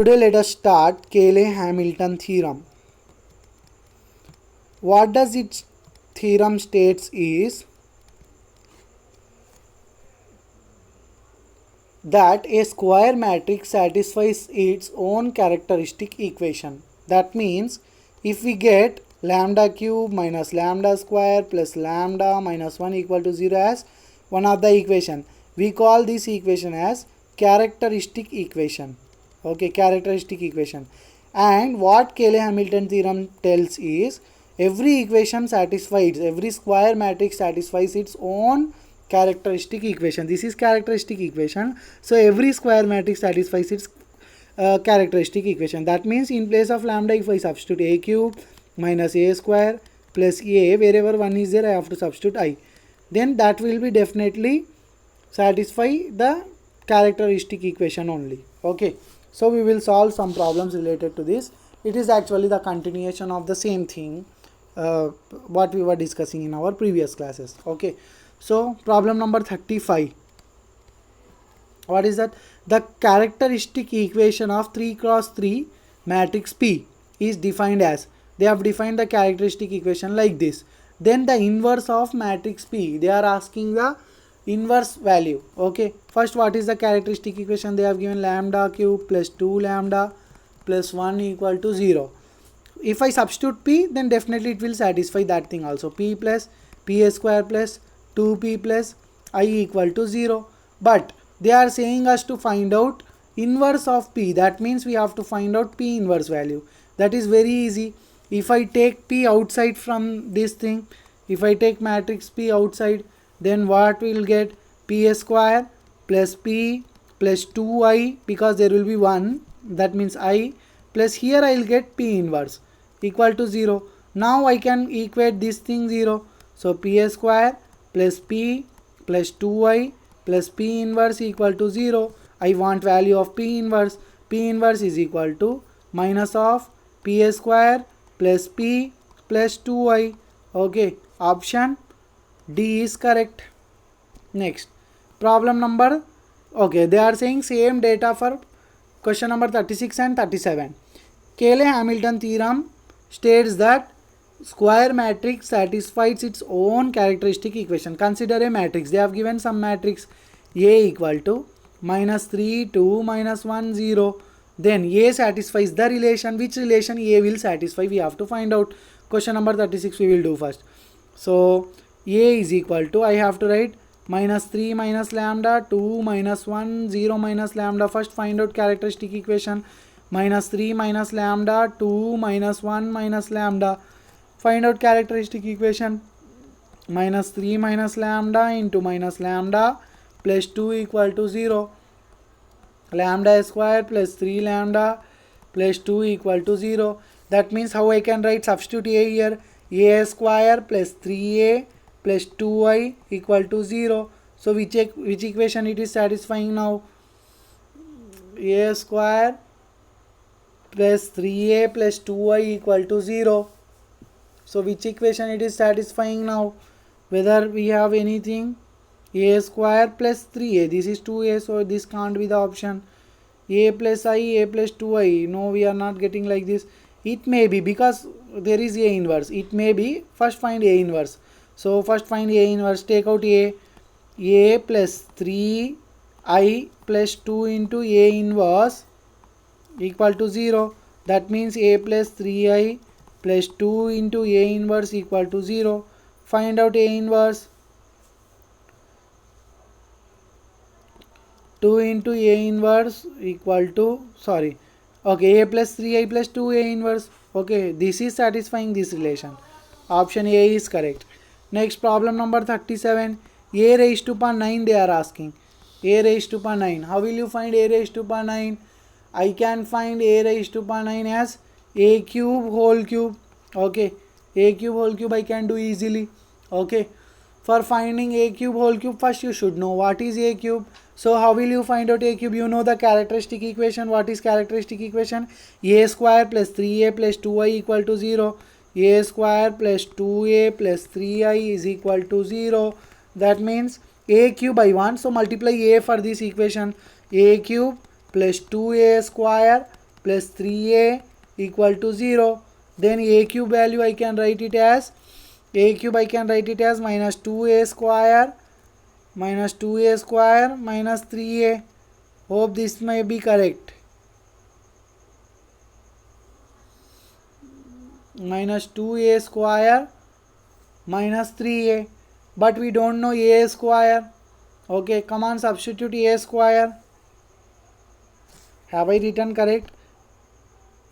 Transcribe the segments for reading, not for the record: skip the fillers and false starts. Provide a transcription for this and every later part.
Today let us start Cayley-Hamilton theorem. What does its theorem states is that a square matrix satisfies its own characteristic equation. That means if we get lambda cube minus lambda square plus lambda minus 1 equal to 0 as one of the equation, we call this equation as characteristic equation. Okay, characteristic equation. And what Cayley-Hamilton theorem tells is every square matrix satisfies its own characteristic equation. This is characteristic equation. So every square matrix satisfies its characteristic equation. That means in place of lambda, if I substitute a cube minus a square plus a, wherever 1 is there I have to substitute I, then that will be definitely satisfy the characteristic equation only. Okay, so we will solve some problems related to this. It is actually the continuation of the same thing what we were discussing in our previous classes. Okay, so problem number 35. What is that? The characteristic equation of 3 cross 3 matrix P is defined as, they have defined the characteristic equation like this. Then the inverse of matrix P, they are asking the inverse value. Okay, first what is the characteristic equation? They have given lambda cube plus 2 lambda plus 1 equal to 0. If I substitute P, then definitely it will satisfy that thing also. P plus P square plus 2P plus I equal to 0. But they are saying us to find out inverse of P. That means we have to find out P inverse value. That is very easy. If I take P outside from this thing, if I take matrix P outside, then what will get? P square plus P plus 2I, because there will be 1, that means I, plus here I will get P inverse equal to 0. Now I can equate this thing 0. So P square plus P plus 2I plus P inverse equal to 0. I want value of P inverse. P inverse is equal to minus of P square plus P plus 2I. Okay, option D is correct. Next, problem number, okay, they are saying same data for question number 36 and 37. Cayley-Hamilton theorem states that square matrix satisfies its own characteristic equation. Consider a matrix. They have given some matrix A equal to minus 3, 2, minus 1, 0. Then A satisfies the relation. Which relation A will satisfy? We have to find out. Question number 36 we will do first. So A is equal to, I have to write minus 3 minus lambda, 2 minus 1, 0 minus lambda. First find out characteristic equation. Minus 3 minus lambda, 2 minus 1 minus lambda. Find out characteristic equation. Minus 3 minus lambda into minus lambda plus 2 equal to 0. Lambda square plus 3 lambda plus 2 equal to 0. That means how I can write? Substitute A here. A square plus 3A plus 2I equal to 0. So which equation it is satisfying now? A square plus 3A plus 2I equal to 0. So which equation it is satisfying now? Whether we have anything? A square plus 3A, this is 2A, so this can't be the option. A plus I, A plus 2I, no, we are not getting like this. It may be, because there is A inverse, it may be. First find A inverse. So first find A inverse, take out A plus 3I plus 2 into A inverse equal to 0. That means A plus 3I plus 2 into A inverse equal to 0. Find out A inverse. 2 into A inverse equal to, okay, A plus 3I plus 2A inverse. Okay, this is satisfying this relation. Option A is correct. Next, problem number 37. A raised to power 9 they are asking. A raised to power 9. How will you find A raised to power 9? I can find A raised to power 9 as A cube whole cube. Okay, A cube whole cube I can do easily. Okay, for finding A cube whole cube, first you should know what is A cube. So how will you find out A cube? You know the characteristic equation. What is characteristic equation? A square plus 3A plus 2I equal to 0. A square plus 2A plus 3I is equal to 0. That means A cube I want. So multiply A for this equation. A cube plus 2A square plus 3a equal to 0. Then a cube value I can write it as minus 2a square minus 3a. Hope this may be correct. Minus 2a square minus 3a, but we don't know a square. Okay, come on, substitute a square. Have I written correct?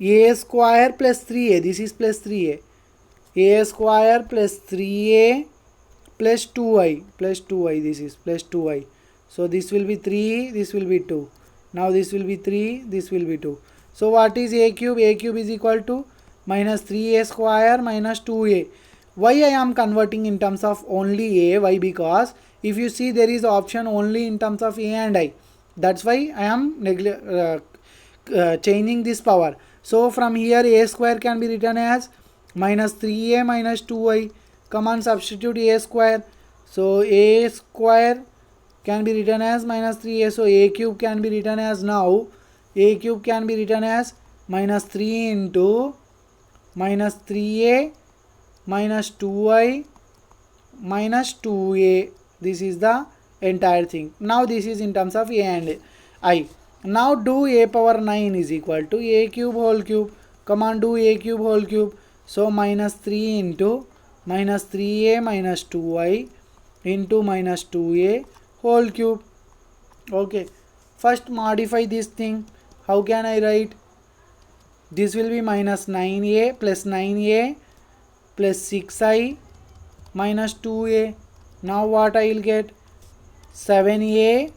A square plus 3a, this is plus 3a. A square plus 3a plus 2i, this is plus 2i. So this will be 3, this will be 2. Now this will be 3, this will be 2. So what is a cube? A cube is equal to minus 3a square minus 2a. Why I am converting in terms of only a? Why? Because if you see, there is option only in terms of a and I. That's why I am changing this power. So from here a square can be written as minus 3a minus 2i. Come on, substitute a square. So a square can be written as minus 3a. So a cube can be written as, now a cube can be written as minus 3 into minus 3a minus 2i minus 2a. This is the entire thing. Now this is in terms of a and I. Now do a power 9 is equal to a cube whole cube. Come on, do a cube whole cube. So minus 3 into minus 3a minus 2i into minus 2a whole cube. Okay, first modify this thing. How can I write? This will be minus 9a plus 9a plus 6i minus 2a. Now what I will get? 7a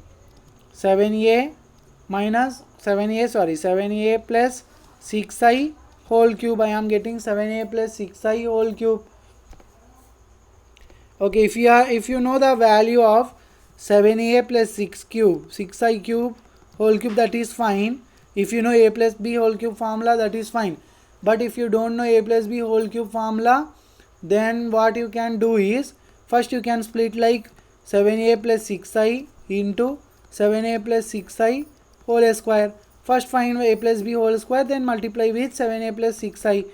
minus 7a plus 6i whole cube. I am getting 7a plus 6i whole cube. Okay, if you know the value of 7a plus 6i cube whole cube, that is fine. If you know a plus b whole cube formula, that is fine. But if you don't know a plus b whole cube formula, then what you can do is, first you can split like 7a plus 6i into 7a plus 6i whole square. First find a plus b whole square, then multiply with 7a plus 6i.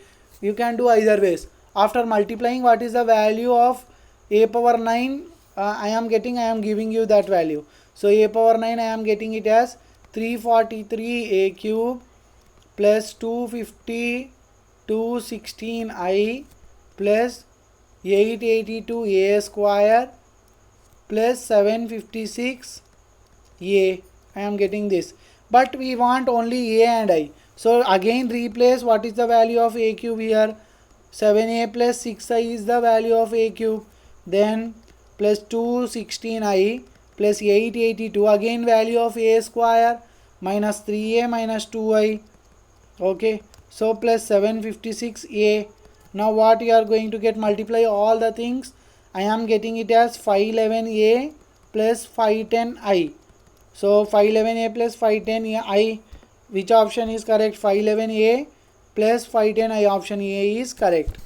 You can do either ways. After multiplying, what is the value of a power 9? I am giving you that value. So a power 9, I am getting it as 343a cube plus 250 216i plus 882a square plus 756a. I am getting this. But we want only a and I. So again replace what is the value of a cube here. 7a plus 6i is the value of a cube. Then plus 216i plus 882, again value of a square, minus 3a minus 2i. Okay, so plus 756a. Now what you are going to get? Multiply all the things. I am getting it as 511a plus 510i. So 511a plus 510i, which option is correct? 511a plus 510i, option A is correct.